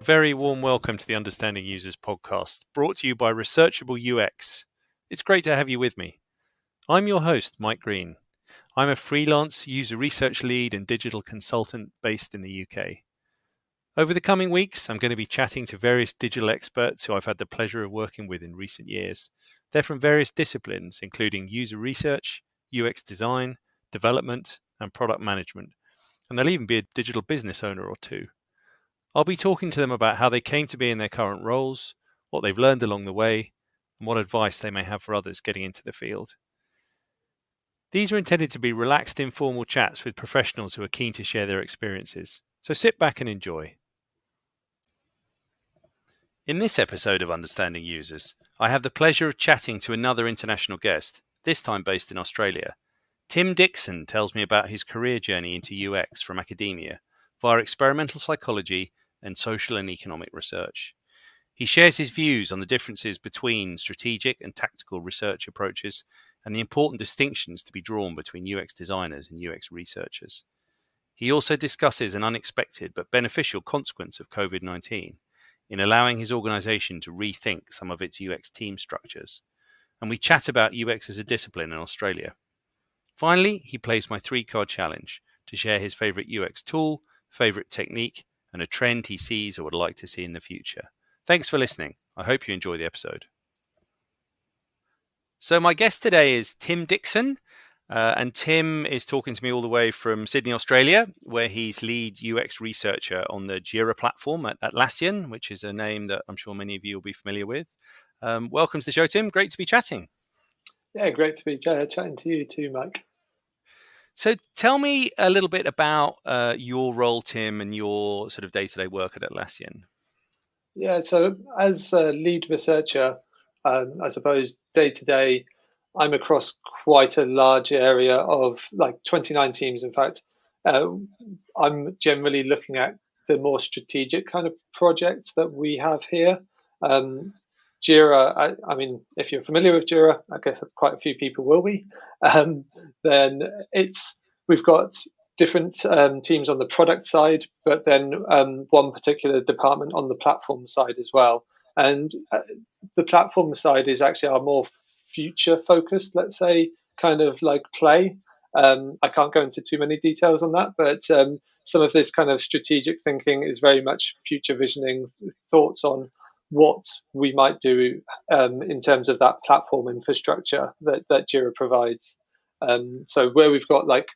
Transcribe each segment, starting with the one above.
very warm welcome to the Understanding Users podcast, brought to you by Researchable UX. It's great to have you with me. I'm your host, Mike Green. I'm a freelance user research lead and digital consultant based in the UK. Over the coming weeks, I'm going to be chatting to various digital experts who I've had the pleasure of working with in recent years. They're from various disciplines, including user research, UX design, development, and product management. And there'll even be a digital business owner or two. I'll be talking to them about how they came to be in their current roles, what they've learned along the way, and what advice they may have for others getting into the field. These are intended to be relaxed, informal chats with professionals who are keen to share their experiences. So sit back and enjoy. In this episode of Understanding Users, I have the pleasure of chatting to another international guest, this time based in Australia. Tim Dixon tells me about his career journey into UX from academia via experimental psychology and social and economic research. He shares his views on the differences between strategic and tactical research approaches and the important distinctions to be drawn between UX designers and UX researchers. He also discusses an unexpected but beneficial consequence of COVID-19 in allowing his organization to rethink some of its UX team structures. And we chat about UX as a discipline in Australia. Finally, he plays my 3-card challenge to share his favorite UX tool, favorite technique, and a trend he sees or would like to see in the future. Thanks for listening. I hope you enjoy the episode. So my guest today is Tim Dixon, and Tim is talking to me all the way from Sydney, Australia, where he's lead UX researcher on the Jira platform at Atlassian, which is a name that I'm sure many of you will be familiar with. Welcome to the show, Tim. Great to be chatting. Yeah, great to be chatting to you too, Mike. So tell me a little bit about your role, Tim, and your sort of day-to-day work at Atlassian. Yeah, so as a lead researcher, I suppose day-to-day, I'm across quite a large area of like 29 teams. In fact, I'm generally looking at the more strategic kind of projects that we have here. Jira, I mean, if you're familiar with Jira, I guess quite a few people will be, then we've got different teams on the product side, but then one particular department on the platform side as well. And the platform side is actually our more future focused, let's say, kind of like play. I can't go into too many details on that, but some of this kind of strategic thinking is very much future visioning, thoughts on what we might do in terms of that platform infrastructure that Jira provides. So where we've got like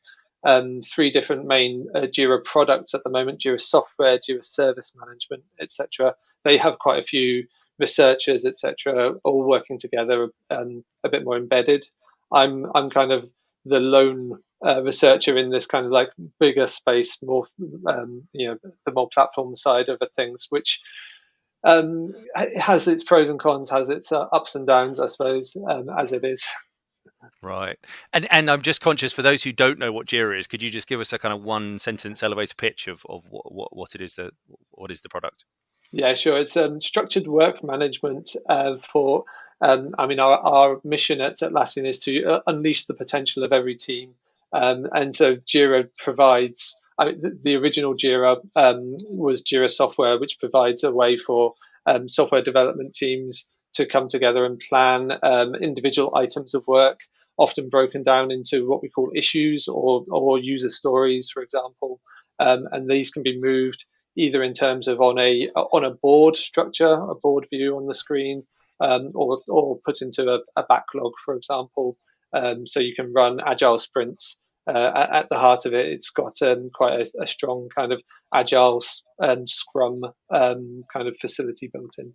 3 different main Jira products at the moment: Jira Software, Jira Service Management, etc. They have quite a few researchers, etc., all working together, a bit more embedded. I'm kind of the lone researcher in this kind of like bigger space, more the more platform side of things, which it has its pros and cons, has its ups and downs, I suppose, as it is. Right. And I'm just conscious, for those who don't know what Jira is, could you just give us a kind of 1-sentence elevator pitch of what it is, what is the product? Yeah, sure. It's structured work management for, our mission at Atlassian is to unleash the potential of every team. And so Jira provides, the original Jira was Jira Software, which provides a way for software development teams to come together and plan individual items of work, often broken down into what we call issues or user stories, for example. And these can be moved either in terms of on a board structure, a board view on the screen, or put into a backlog, for example. So you can run agile sprints. At the heart of it, it's got quite a strong kind of agile and scrum kind of facility built in.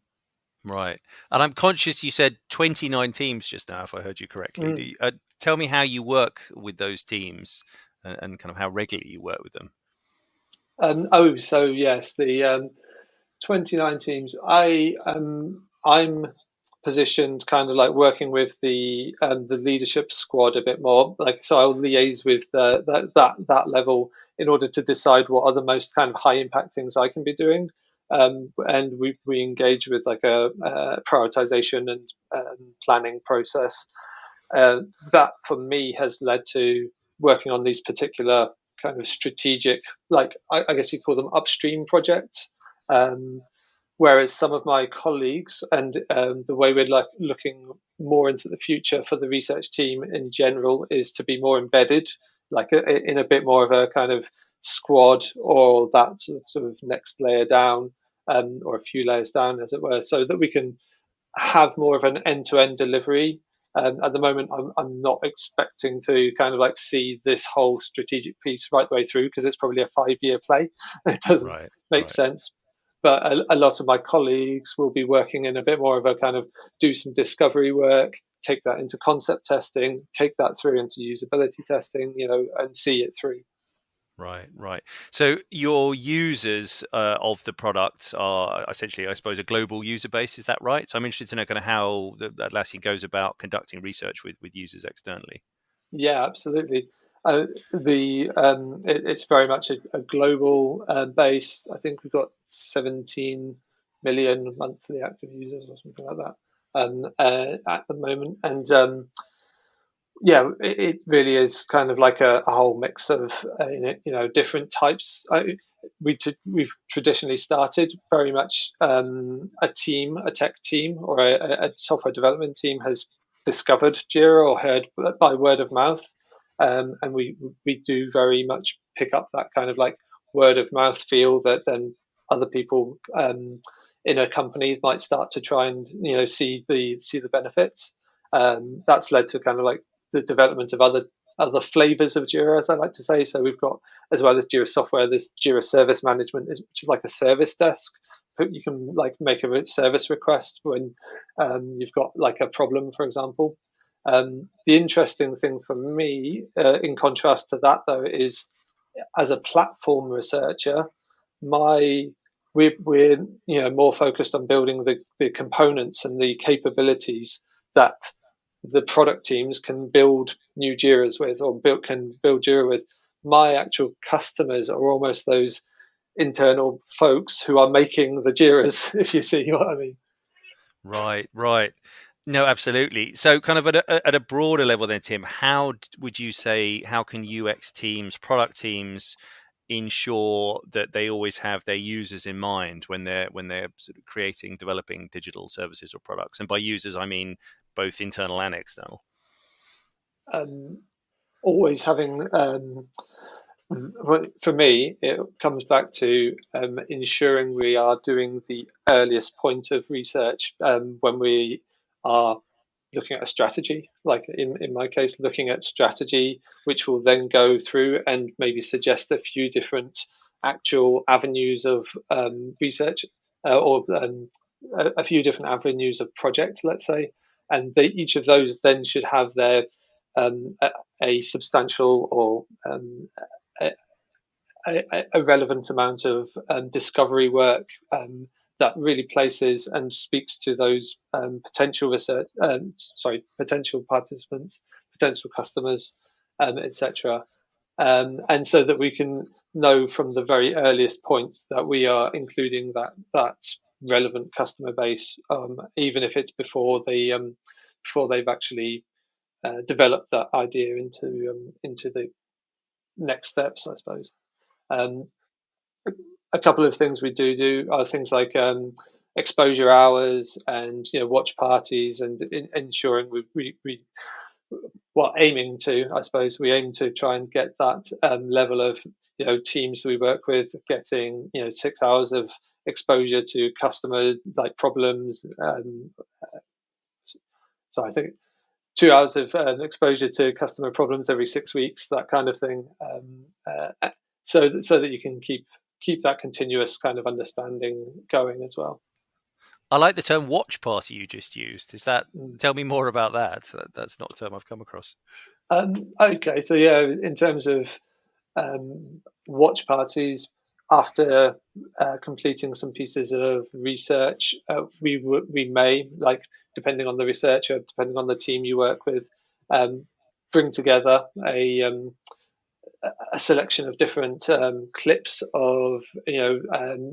Right. And I'm conscious you said 29 teams just now, if I heard you correctly. Tell me how you work with those teams and kind of how regularly you work with them. So yes, the 29 teams. I'm positioned kind of like working with the leadership squad a bit more. Like, so I'll liaise with that level in order to decide what are the most kind of high impact things I can be doing. And we engage with like a prioritization and planning process. That for me has led to working on these particular kind of strategic, like I guess you call them upstream projects. Whereas some of my colleagues and the way we're like looking more into the future for the research team in general is to be more embedded, like in a bit more of a kind of squad or that sort of next layer down, or a few layers down, as it were, so that we can have more of an end-to-end delivery. At the moment, I'm not expecting to kind of like see this whole strategic piece right the way through because it's probably a 5-year play. It doesn't Right, make right. sense. But a lot of my colleagues will be working in a bit more of a kind of do some discovery work, take that into concept testing, take that through into usability testing, and see it through. Right, right. So your users of the product are essentially, I suppose, a global user base. Is that right? So I'm interested to know kind of how Atlassian goes about conducting research with users externally. Yeah, absolutely. It's very much a global base. I think we've got 17 million monthly active users or something like that at the moment, and yeah, it really is kind of like a whole mix of different types. We've traditionally started very much a tech team or a software development team has discovered Jira or heard by word of mouth, and we do very much pick up that kind of like word of mouth feel that then other people in a company might start to try and see the benefits. That's led to kind of like the development of other flavors of Jira, as I like to say. So we've got, as well as Jira software, this Jira service management, which is like a service desk. You can like make a service request when you've got like a problem, for example. The interesting thing for me, in contrast to that, though, is as a platform researcher, my we're more focused on building the components and the capabilities that the product teams can build new Jiras with or can build Jira with. My actual customers are almost those internal folks who are making the Jiras, if you see what I mean. Right, right. No, absolutely. So, kind of at a broader level, then, Tim, would you say how can UX teams, product teams, ensure that they always have their users in mind when they're sort of creating, developing digital services or products? And by users, I mean both internal and external. Um, Always having for me, it comes back to ensuring we are doing the earliest point of research when we are looking at a strategy, like in my case, looking at strategy, which will then go through and maybe suggest a few different actual avenues of research or a few different avenues of project, let's say. And each of those then should have their a substantial or a, a relevant amount of discovery work that really places and speaks to those potential research, potential participants, potential customers, etc. And so that we can know from the very earliest point that we are including that relevant customer base, even if it's before they've actually developed that idea into the next steps, I suppose. Um, a couple of things we do are things like exposure hours and watch parties and ensuring we well aiming to, I suppose we aim to try and get that level of teams that we work with getting 6 hours of exposure to customer like problems. So I think 2 hours of exposure to customer problems every 6 weeks, that kind of thing, so that you can keep that continuous kind of understanding going as well. I like the term "watch party" you just used. Is that? Mm. Tell me more about that. That's not a term I've come across. Okay, so yeah, in terms of watch parties, after completing some pieces of research, we may, like, depending on the researcher, depending on the team you work with, bring together a selection of different clips of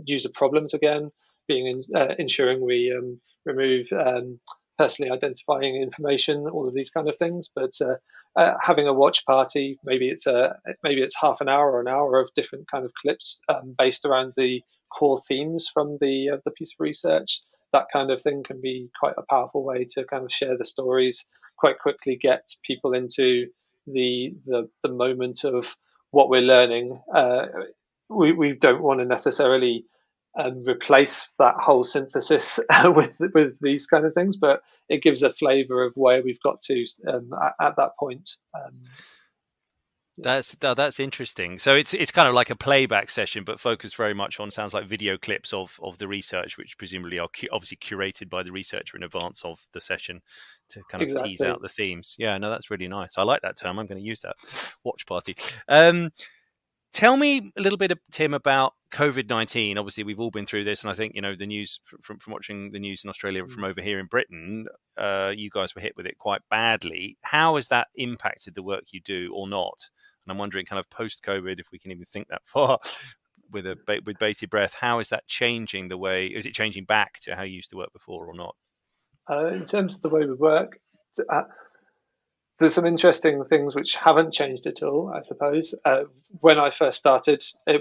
user problems again, ensuring we remove personally identifying information, all of these kind of things. But having a watch party, maybe it's half an hour or an hour of different kind of clips based around the core themes from the piece of research. That kind of thing can be quite a powerful way to kind of share the stories quite quickly, get people into the moment of what we're learning. We don't want to necessarily replace that whole synthesis with these kind of things, but it gives a flavour of where we've got to at that point. That's interesting. So it's kind of like a playback session, but focused very much on, sounds like, video clips of the research, which presumably are obviously curated by the researcher in advance of the session to kind of tease out the themes. Yeah, no, that's really nice. I like that term. I'm going to use that. Watch party. Tell me a little bit, Tim, about COVID-19. Obviously, we've all been through this, and I think, the news from watching the news in Australia, from over here in Britain, you guys were hit with it quite badly. How has that impacted the work you do, or not? And I'm wondering, kind of post-COVID, if we can even think that far, with bated breath, how is that changing the way? Is it changing back to how you used to work before, or not? In terms of the way we work, there's some interesting things which haven't changed at all, I suppose. When I first started, I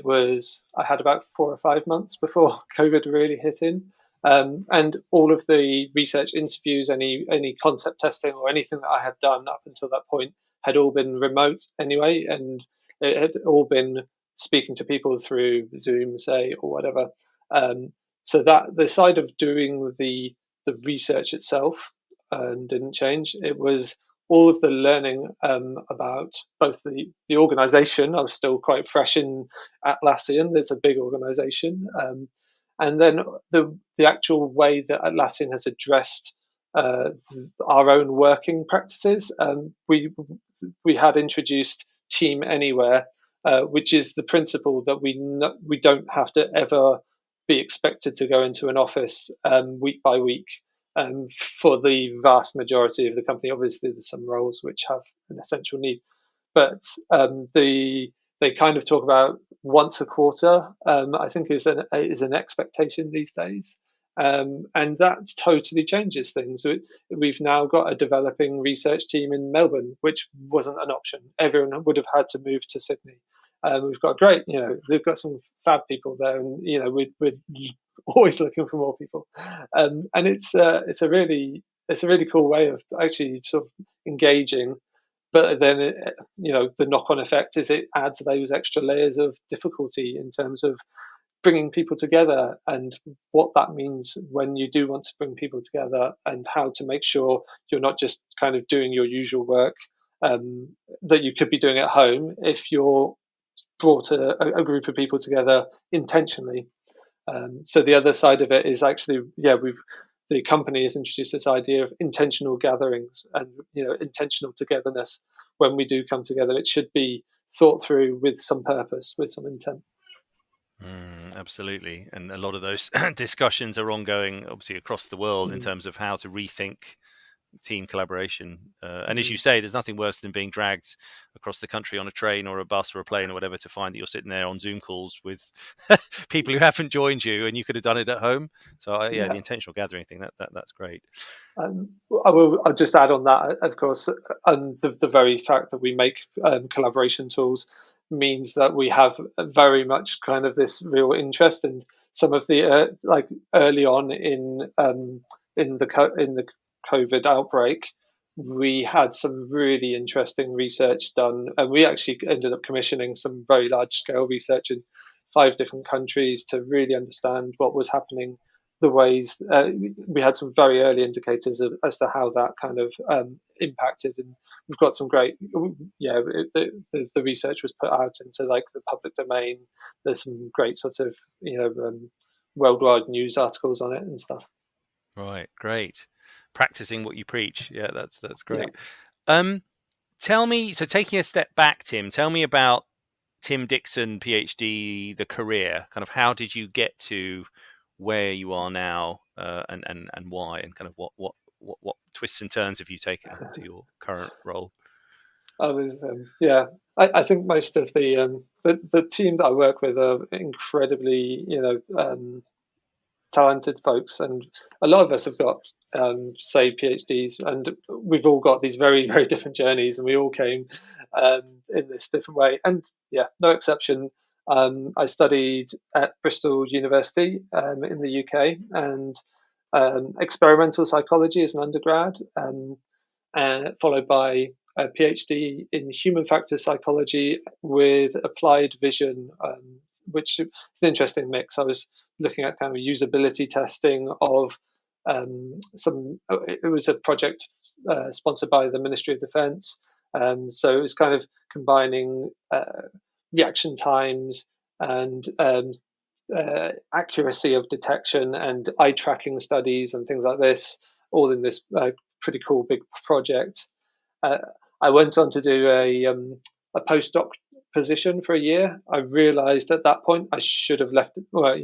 had about 4 or 5 months before COVID really hit in. And all of the research interviews, any concept testing or anything that I had done up until that point had all been remote anyway, and it had all been speaking to people through Zoom, say, or whatever. So that the side of doing the research itself didn't change. It was all of the learning about both the organization. I was still quite fresh in Atlassian. It's a big organization. And then the actual way that Atlassian has addressed our own working practices. We had introduced Team Anywhere, which is the principle that we don't have to ever be expected to go into an office week by week. For the vast majority of the company, obviously there's some roles which have an essential need, but they kind of talk about once a quarter. I think is an expectation these days, and that totally changes things. We've now got a developing research team in Melbourne, which wasn't an option. Everyone would have had to move to Sydney. We've got they've got some fab people there, and we're always looking for more people. And it's a really cool way of actually sort of engaging. But then the knock-on effect is it adds those extra layers of difficulty in terms of bringing people together, and what that means when you do want to bring people together, and how to make sure you're not just kind of doing your usual work that you could be doing at home if you're brought a group of people together intentionally. So the other side of it is actually, the company has introduced this idea of intentional gatherings and intentional togetherness. When we do come together, it should be thought through with some purpose, with some intent. Absolutely, and a lot of those discussions are ongoing, obviously, across the world in terms of how to rethink team collaboration. And as you say, there's nothing worse than being dragged across the country on a train or a bus or a plane or whatever to find that you're sitting there on Zoom calls with people who haven't joined you, and you could have done it at home. So the intentional gathering thing, that's great. I'll just add on that, of course, and the very fact that we make collaboration tools means that we have very much kind of this real interest in some of the like early on in the COVID outbreak. We had some really interesting research done, and we actually ended up commissioning some very large scale research in 5 different countries to really understand what was happening. The ways we had some very early indicators as to how that kind of impacted, and we've got some great. The research was put out into like the public domain. There's some great sorts of worldwide news articles on it and stuff. Right, great. Practicing what you preach. Yeah, that's great. Yeah. Tell me. So taking a step back, Tim, tell me about Tim Dixon, PhD, the career. Kind of how did you get to where you are now, and why, and kind of what twists and turns have you taken to your current role? I think most of the team that I work with are incredibly talented folks, and a lot of us have got say PhDs, and we've all got these very, very different journeys, and we all came in this different way, and no exception. I studied at Bristol University in the UK, and experimental psychology as an undergrad, followed by a PhD in human factors psychology with applied vision, which is an interesting mix. I was looking at kind of usability testing of some. It was a project sponsored by the Ministry of Defence, so it was kind of combining reaction times and accuracy of detection and eye tracking studies and things like this, all in this pretty cool big project. Uh, I went on to do a postdoc position for a year. I realised at that point I should have left. Well,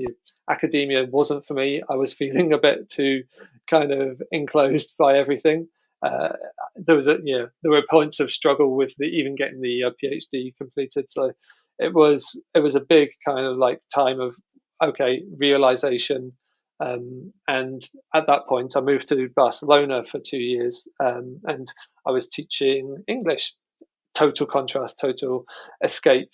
academia wasn't for me. I was feeling a bit too kind of enclosed by everything. There was there were points of struggle with even getting the PhD completed. So it was a big kind of like time of okay realization. And at that point, I moved to Barcelona for 2 years, and I was teaching English. Total contrast, total escape.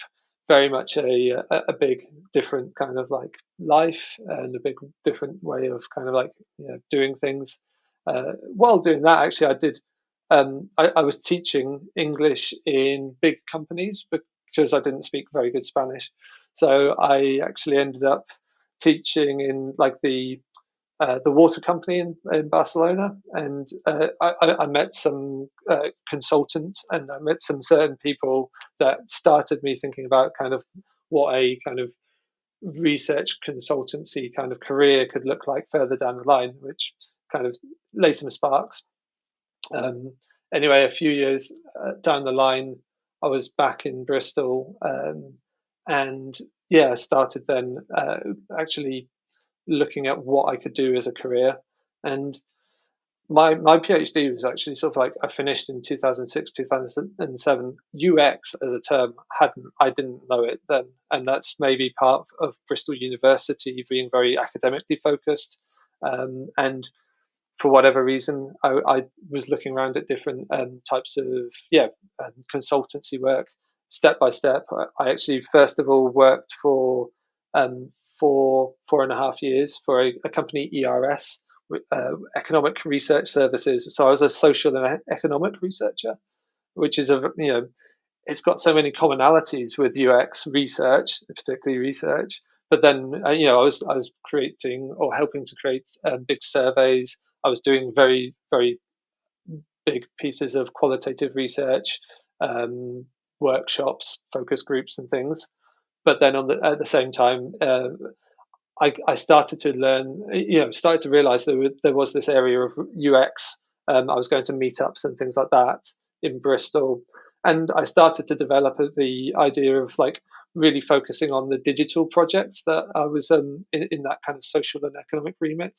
Very much a big different kind of like life and a big different way of kind of like doing things. While doing that, actually, I did. I was teaching English in big companies because I didn't speak very good Spanish. So I actually ended up teaching in like the water company in Barcelona, and I met some consultants, and I met some certain people that started me thinking about kind of what a kind of research consultancy kind of career could look like further down the line, which kind of laid some sparks. Um, anyway, a few years down the line, I was back in Bristol, and yeah, I started then actually looking at what I could do as a career. And my PhD was actually sort of like I finished in 2006, 2007. UX as a term I didn't know it then, and that's maybe part of Bristol University being very academically focused. And for whatever reason, I was looking around at different types of consultancy work. Step by step, I actually first of all worked um, for 4.5 years for a company ERS, Economic Research Services. So I was a social and economic researcher, which is it's got so many commonalities with UX research, particularly research. But then I was creating or helping to create big surveys. I was doing very very big pieces of qualitative research, um, workshops, focus groups, and things. But then at the same time, I started to learn, started to realize there was this area of UX. I was going to meetups and things like that in Bristol, and I started to develop the idea of like really focusing on the digital projects that I was in that kind of social and economic remit.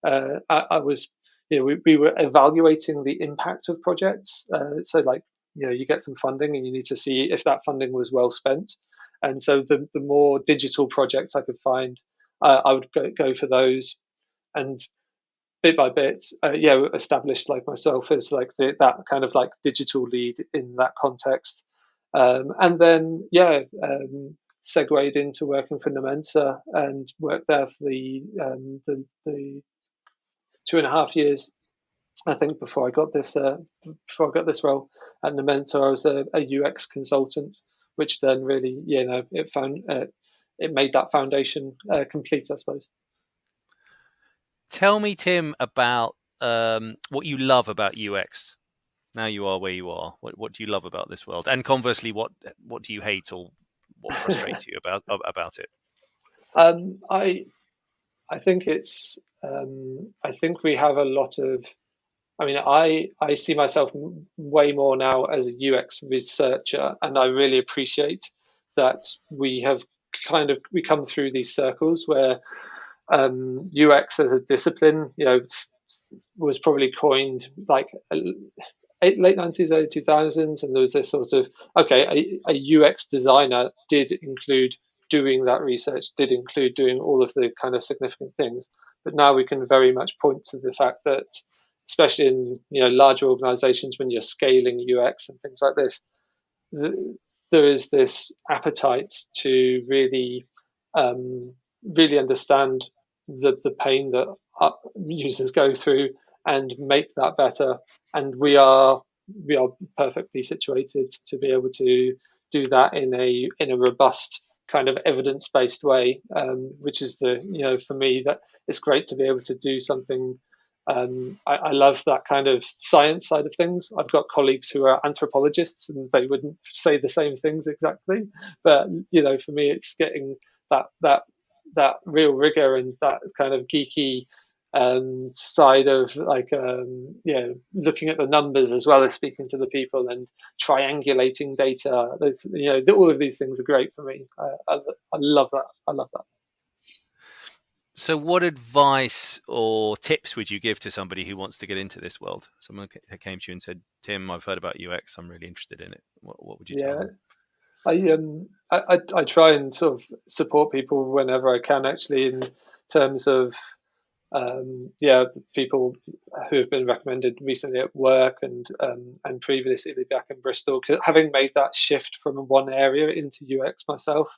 I was, we were evaluating the impact of projects. So like, you get some funding and you need to see if that funding was well spent. And so the more digital projects I could find, I would go for those, and bit by bit, established like myself as like that kind of like digital lead in that context, and then segued into working for Nementa and worked there for the 2.5 years. I think before I got this role at Nementa, I was a UX consultant, which then really it made that foundation complete, I suppose. Tell me, Tim, about what you love about UX. Now you are where you are. What do you love about this world? And conversely, what do you hate or what frustrates you about it? I think it's I think we have a lot of. I mean, I see myself way more now as a UX researcher, and I really appreciate that we come through these circles where UX as a discipline, was probably coined like late 90s, early 2000s, and there was this sort of okay, a UX designer did include doing that research, did include doing all of the kind of significant things, but now we can very much point to the fact that, especially in larger organizations when you're scaling UX and things like this, there is this appetite to really understand the pain that users go through and make that better. And we are perfectly situated to be able to do that in a robust kind of evidence-based way, which is for me that it's great to be able to do something. I love that kind of science side of things. I've got colleagues who are anthropologists, and they wouldn't say the same things exactly. But for me, it's getting that real rigor and that kind of geeky side of looking at the numbers as well as speaking to the people and triangulating data. All of these things are great for me. I love that. I love that. So what advice or tips would you give to somebody who wants to get into this world? Someone came to you and said, Tim, I've heard about UX. I'm really interested in it. What would you tell them? I try and sort of support people whenever I can, actually, in terms of people who have been recommended recently at work and previously back in Bristol. Having made that shift from one area into UX myself,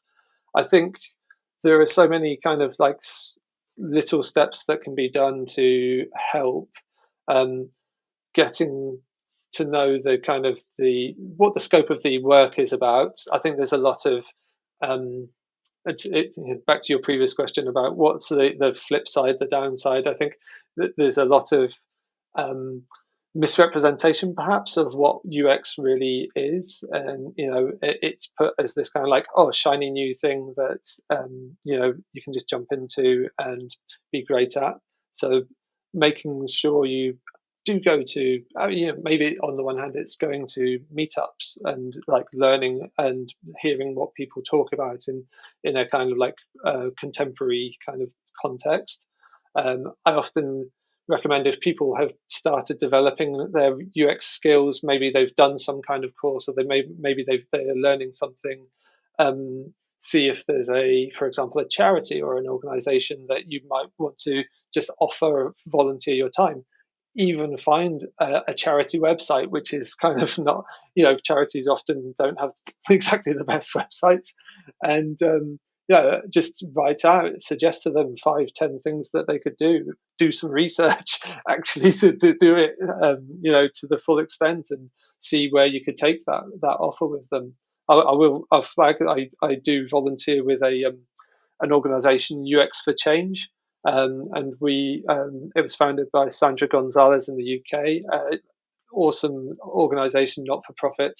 I think there are so many kind of like little steps that can be done to help getting to know the kind of what the scope of the work is about. I think there's a lot of back to your previous question about what's the flip side, the downside. I think that there's a lot of misrepresentation perhaps of what UX really is, and it's put as this kind of like shiny new thing that you can just jump into and be great at. So making sure you do go to maybe on the one hand it's going to meetups and like learning and hearing what people talk about in a kind of like contemporary kind of context. I often recommend, if people have started developing their UX skills, maybe they've done some kind of course, or maybe they're learning something, see if there's for example, a charity or an organization that you might want to just offer, volunteer your time. Even find a charity website, which is kind of not, charities often don't have exactly the best websites, and just write out, suggest to them 5-10 things that they could do some research actually to do it, to the full extent, and see where you could take that offer with them. I'll flag. I do volunteer with an organization, UX for Change, and it was founded by Sandra Gonzalez in the UK. Awesome organization, not for profit,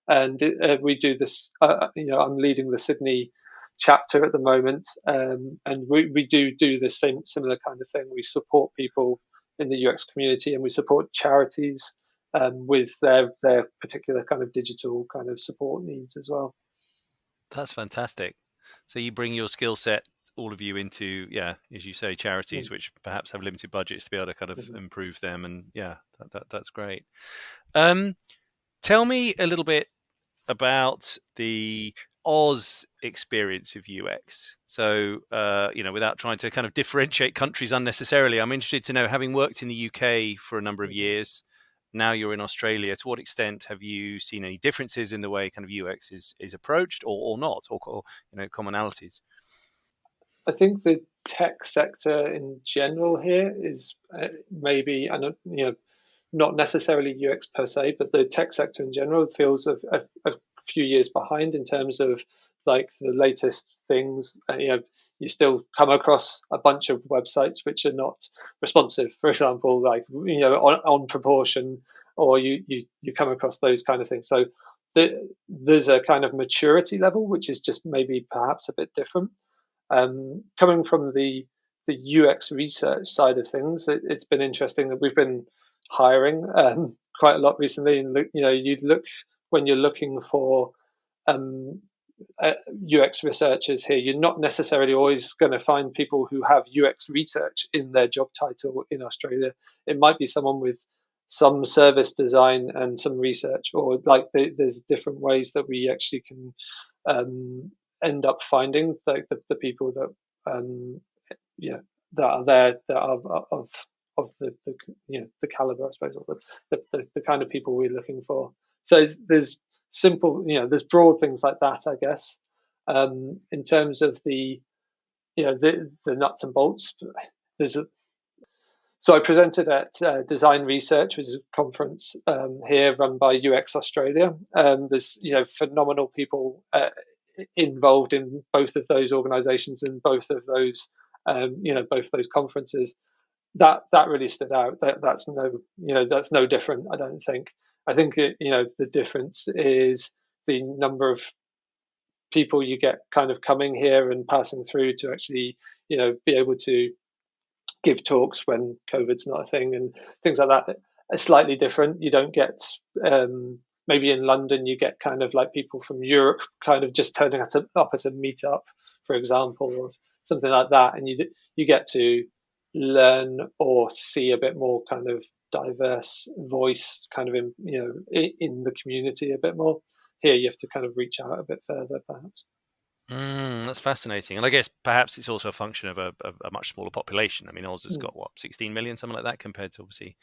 and we do this. I'm leading the Sydney chapter at the moment, and we do the similar kind of thing. We support people in the UX community, and we support charities with their particular kind of digital kind of support needs as well. That's fantastic. So you bring your skill set, all of you, into, as you say, charities which perhaps have limited budgets to be able to kind of improve them, and that's great. Tell me a little bit about the Oz experience of UX. So, without trying to kind of differentiate countries unnecessarily, I'm interested to know, having worked in the UK for a number of years, now you're in Australia, to what extent have you seen any differences in the way kind of UX is approached, or not, or commonalities? I think the tech sector in general here is maybe, not necessarily UX per se, but the tech sector in general feels a few years behind in terms of like the latest things. You still come across a bunch of websites which are not responsive, for example, like on proportion, or you come across those kind of things. So there's a kind of maturity level which is just maybe perhaps a bit different. Coming from the UX research side of things, it's been interesting that we've been hiring quite a lot recently. And you look when you're looking for UX researchers here, you're not necessarily always going to find people who have UX research in their job title in Australia. It might be someone with some service design and some research, or like there's different ways that we actually can end up finding the people that that are there, that are of the caliber, I suppose, or the kind of people we're looking for. So there's simple, there's broad things like that, I guess. In terms of the nuts and bolts, there's a so I presented at Design Research, which is a conference here run by UX Australia. There's phenomenal people involved in both of those organisations and both of those both of those conferences. That really stood out. That's no different. I don't think. I think the difference is the number of people you get kind of coming here and passing through to actually be able to give talks when COVID's not a thing and things like that are slightly different. You don't get maybe in London you get kind of like people from Europe kind of just turning up at a meetup, for example, or something like that, and you get to learn or see a bit more kind of diverse voice kind of in the community a bit more. Here you have to kind of reach out a bit further, perhaps. That's fascinating, and I guess perhaps it's also a function of a much smaller population. I mean, Oz has got 16 million, something like that, compared to obviously,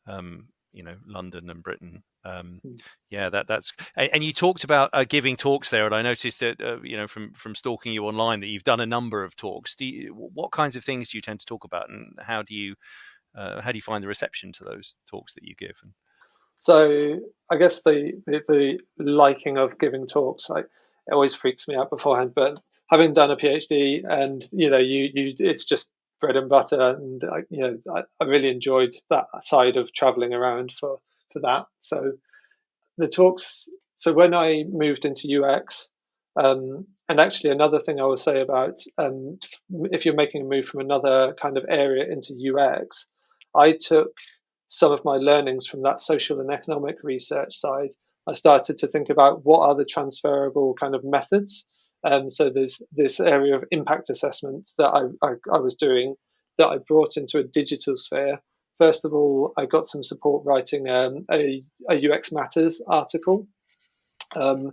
London and Britain. Yeah, that's. And you talked about giving talks there, and I noticed that from stalking you online that you've done a number of talks. What kinds of things do you tend to talk about, and how do you find the reception to those talks that you give? So I guess the liking of giving talks, it always freaks me out beforehand. But having done a PhD, and it's just bread and butter, and I really enjoyed that side of traveling around for that. So the talks. So when I moved into UX, and actually another thing I will say about if you're making a move from another kind of area into UX, I took some of my learnings from that social and economic research side. I started to think about what are the transferable kind of methods. So there's this area of impact assessment that I was doing that I brought into a digital sphere. First of all, I got some support writing a UX Matters article from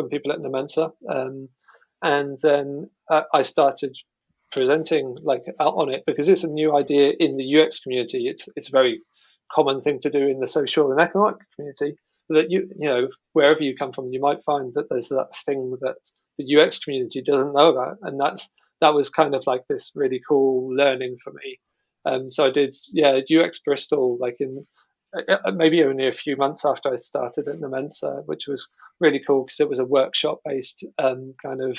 people at Nementa, and then I started presenting on it because it's a new idea in the UX community. It's a very common thing to do in the social and economic community. That wherever you come from, you might find that there's that thing that the UX community doesn't know about, and that was kind of like this really cool learning for me. So I did UX Bristol in maybe only a few months after I started at Nementa, which was really cool because it was a workshop based kind of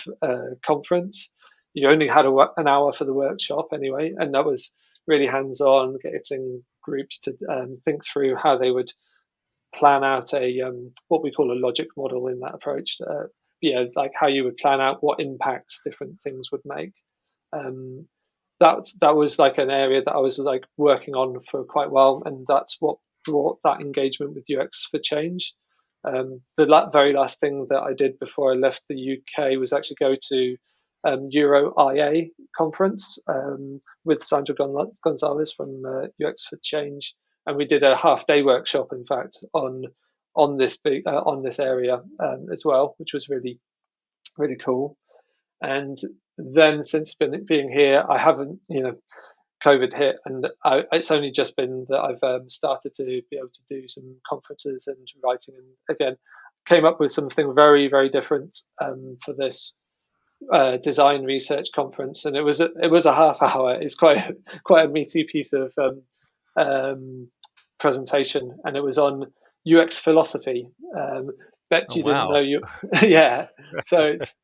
conference. You only had an hour for the workshop anyway, and that was really hands-on, getting groups to think through how they would plan out a what we call a logic model in that approach. Like how you would plan out what impacts different things would make. That was like an area that I was like working on for quite a while, and that's what brought that engagement with UX for change. The very last thing that I did before I left the UK was actually go to Euro IA conference with Sandra Gonzalez from UX for Change, and we did a half-day workshop, in fact, on this area as well, which was really really cool. And then since being here, I haven't COVID hit, and it's only just been that I've started to be able to do some conferences and writing, and again came up with something very very different for this design research conference, and it was a half hour. It's quite a meaty piece of presentation, and it was on UX philosophy. Bet you didn't know you, yeah. So it's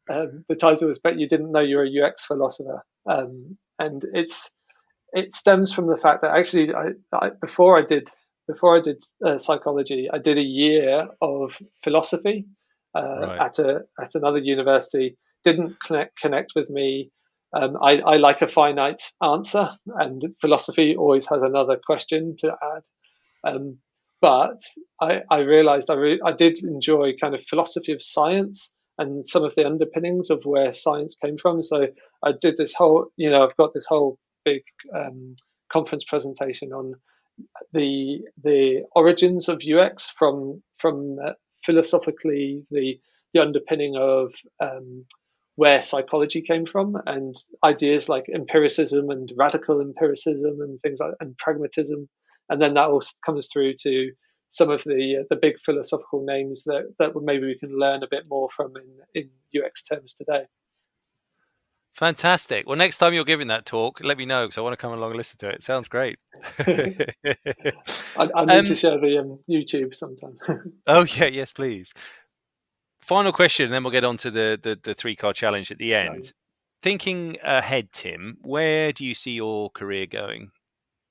the title was "Bet You Didn't Know You're a UX Philosopher," and it stems from the fact that actually before I did psychology, I did a year of philosophy at another university. Didn't connect with me. I like a finite answer, and philosophy always has another question to add. But I realized I did enjoy kind of philosophy of science and some of the underpinnings of where science came from. So I did this whole, I've got this whole big conference presentation on the origins of UX from philosophically the underpinning of where psychology came from, and ideas like empiricism and radical empiricism and things like and pragmatism, and then that all comes through to some of the big philosophical names that maybe we can learn a bit more from in UX terms today. Fantastic. Well, next time you're giving that talk, let me know because I want to come along and listen to it. It sounds great. I need to share the YouTube sometime. Oh yeah, yes, please. Final question, then we'll get on to the 3-card challenge at the end. Right. Thinking ahead, Tim, where do you see your career going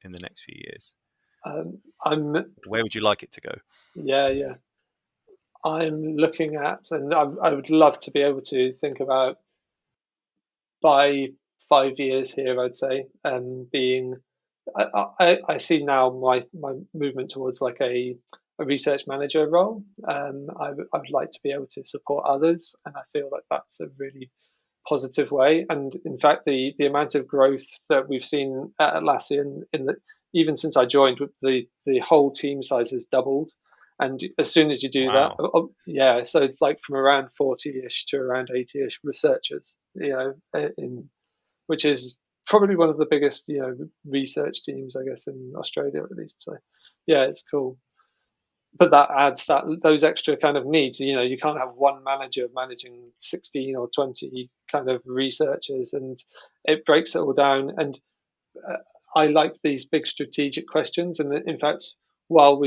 in the next few years? Where would you like it to go? Yeah. I'm looking at, and I would love to be able to think about by 5 years here, I'd say, being. I see now my movement towards like a research manager role. I would like to be able to support others, and I feel like that's a really positive way. And in fact, the amount of growth that we've seen at Atlassian even since I joined, the whole team size has doubled. And as soon as you do that, Wow. yeah, so it's like from around 40-ish to around 80-ish researchers, which is probably one of the biggest, research teams, I guess, in Australia at least. So, yeah, it's cool. But that adds those extra kind of needs. You can't have one manager managing 16 or 20 kind of researchers, and it breaks it all down. And I like these big strategic questions. And in fact, while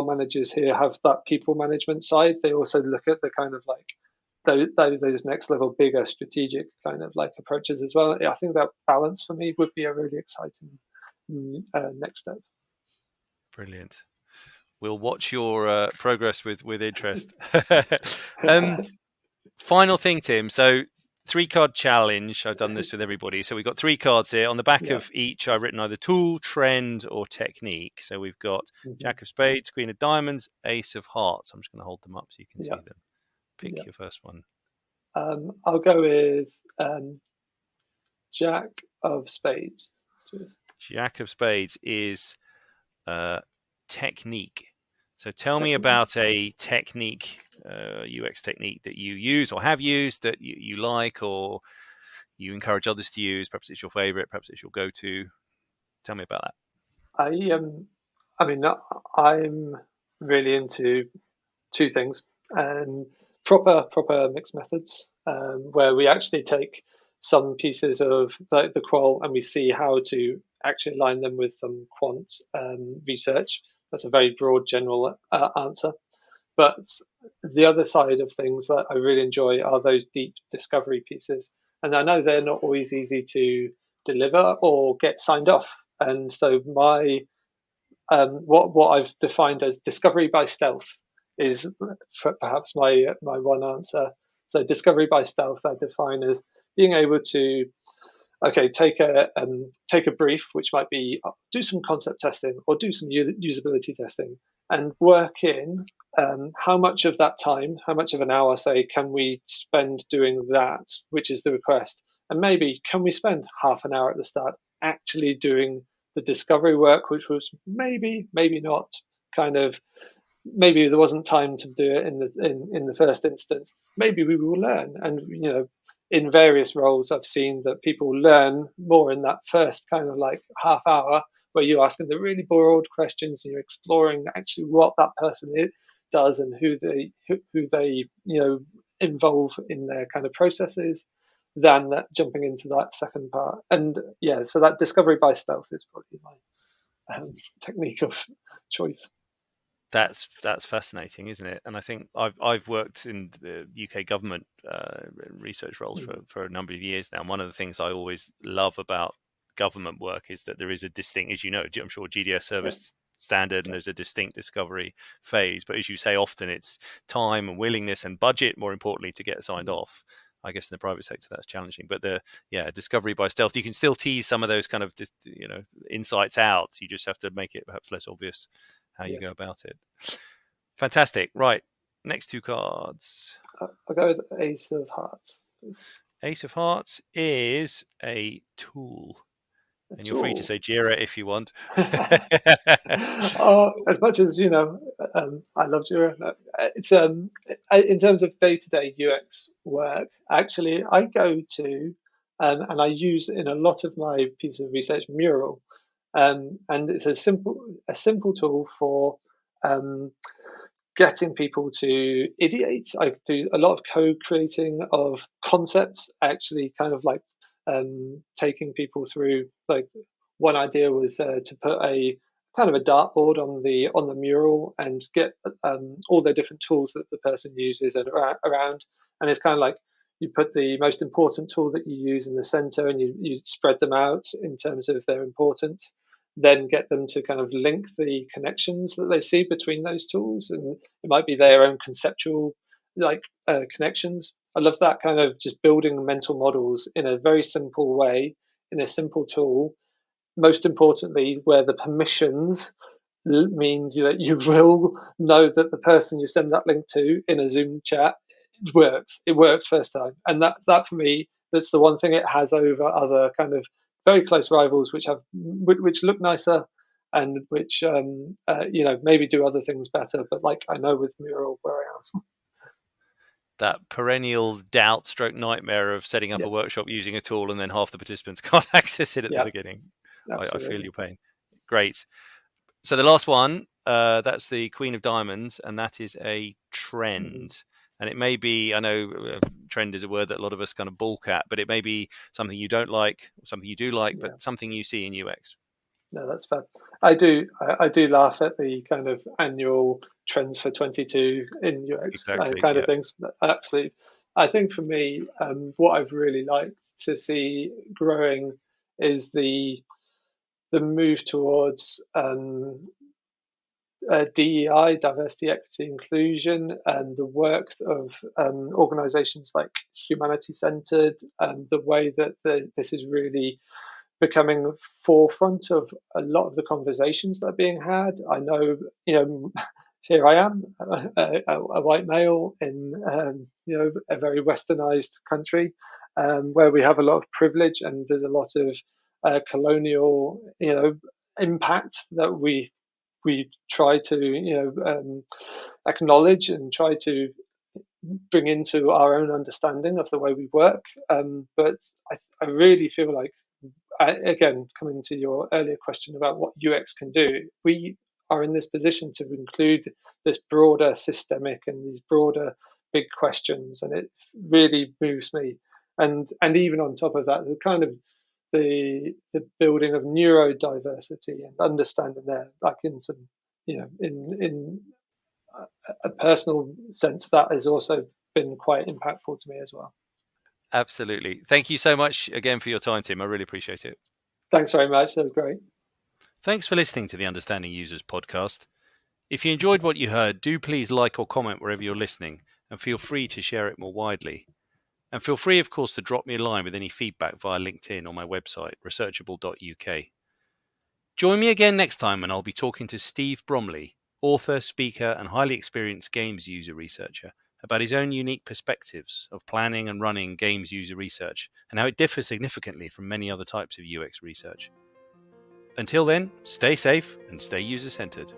managers here have that people management side, they also look at the kind of like those next level bigger strategic kind of like approaches as well. I think that balance for me would be a really exciting next step. Brilliant. We'll watch your progress with interest. Final thing, Tim. So 3-card challenge. I've done this with everybody. So we've got 3 cards here. On the back of each, I've written either tool, trend, or technique. So we've got Jack of Spades, Queen of Diamonds, Ace of Hearts. I'm just going to hold them up so you can see them. Pick your first one. I'll go with Jack of Spades. Cheers. Jack of Spades is technique. So tell me about a technique, UX technique that you use or have used that you like or you encourage others to use. Perhaps it's your favorite, perhaps it's your go-to. Tell me about that. I mean, I'm really into 2 things, and proper mixed methods, where we actually take some pieces of the qual and we see how to actually align them with some quant research. That's a very broad general answer. But the other side of things that I really enjoy are those deep discovery pieces. And I know they're not always easy to deliver or get signed off. And so what I've defined as discovery by stealth is perhaps my one answer. So discovery by stealth I define as being able to take a brief, which might be do some concept testing or do some usability testing, and work in how much of that time, how much of an hour, say, can we spend doing that, which is the request, and maybe can we spend half an hour at the start actually doing the discovery work, which was maybe not kind of maybe there wasn't time to do it in the first instance. Maybe we will learn, and in various roles, I've seen that people learn more in that first kind of like half hour where you're asking the really broad questions and you're exploring actually what that person does and who they involve in their kind of processes, than that jumping into that second part. And so that discovery by stealth is probably my technique of choice. That's fascinating, isn't it? And I think I've worked in the UK government research roles for a number of years now. And one of the things I always love about government work is that there is a distinct, as you know, I'm sure GDS service standard, and there's a distinct discovery phase. But as you say, often it's time and willingness and budget, more importantly, to get signed off. I guess in the private sector that's challenging, but discovery by stealth, you can still tease some of those kind of insights out. You just have to make it perhaps less obvious how you go about it. Fantastic. Right. Next 2 cards. I'll go with Ace of Hearts. Ace of Hearts is a tool. And you're free to say Jira if you want. As much as I love Jira. It's in terms of day-to-day UX work. Actually, I go to and I use in a lot of my pieces of research Mural, and it's a simple tool for getting people to ideate. I do a lot of co-creating of concepts, actually kind of like taking people through. Like one idea was to put a kind of a dartboard on the mural and get all the different tools that the person uses around. And it's kind of like you put the most important tool that you use in the center, and you spread them out in terms of their importance, then get them to kind of link the connections that they see between those tools, and it might be their own conceptual connections. I love that kind of just building mental models in a very simple way, in a simple tool. Most importantly, where the permissions mean that you will know that the person you send that link to in a Zoom chat works. It works first time, and that for me, that's the one thing it has over other kind of very close rivals, which look nicer and which maybe do other things better. But like I know with Mural where I am. That perennial doubt stroke nightmare of setting up Yeah. a workshop using a tool and then half the participants can't access it at the beginning. I feel your pain. Great. So the last one, that's the Queen of Diamonds, and that is a trend. Mm-hmm. And it may be, I know trend is a word that a lot of us kind of balk at, but it may be something you don't like, something you do like, but something you see in UX. No, that's fair. I do laugh at the kind of annual trends for 22 in UX kind of things. Absolutely. I think for me, what I've really liked to see growing is the move towards DEI, diversity, equity, inclusion, and the work of organizations like Humanity Centered, and the way that this is really becoming forefront of a lot of the conversations that are being had. I know, here I am, a white male in, a very westernized country, where we have a lot of privilege, and there's a lot of colonial, impact that we try to, acknowledge and try to bring into our own understanding of the way we work. But I really feel like, again, coming to your earlier question about what UX can do, we are in this position to include this broader systemic and these broader big questions, and it really moves me. And even on top of that, the kind of the building of neurodiversity and understanding there, like in some, in a personal sense, that has also been quite impactful to me as well. Absolutely. Thank you so much again for your time, Tim. I really appreciate it. Thanks very much. That was great. Thanks for listening to the Understanding Users podcast. If you enjoyed what you heard, do please like or comment wherever you're listening, and feel free to share it more widely. And feel free, of course, to drop me a line with any feedback via LinkedIn or my website, researchable.uk. Join me again next time when I'll be talking to Steve Bromley, author, speaker, and highly experienced games user researcher, about his own unique perspectives of planning and running games user research and how it differs significantly from many other types of UX research. Until then, stay safe and stay user-centered.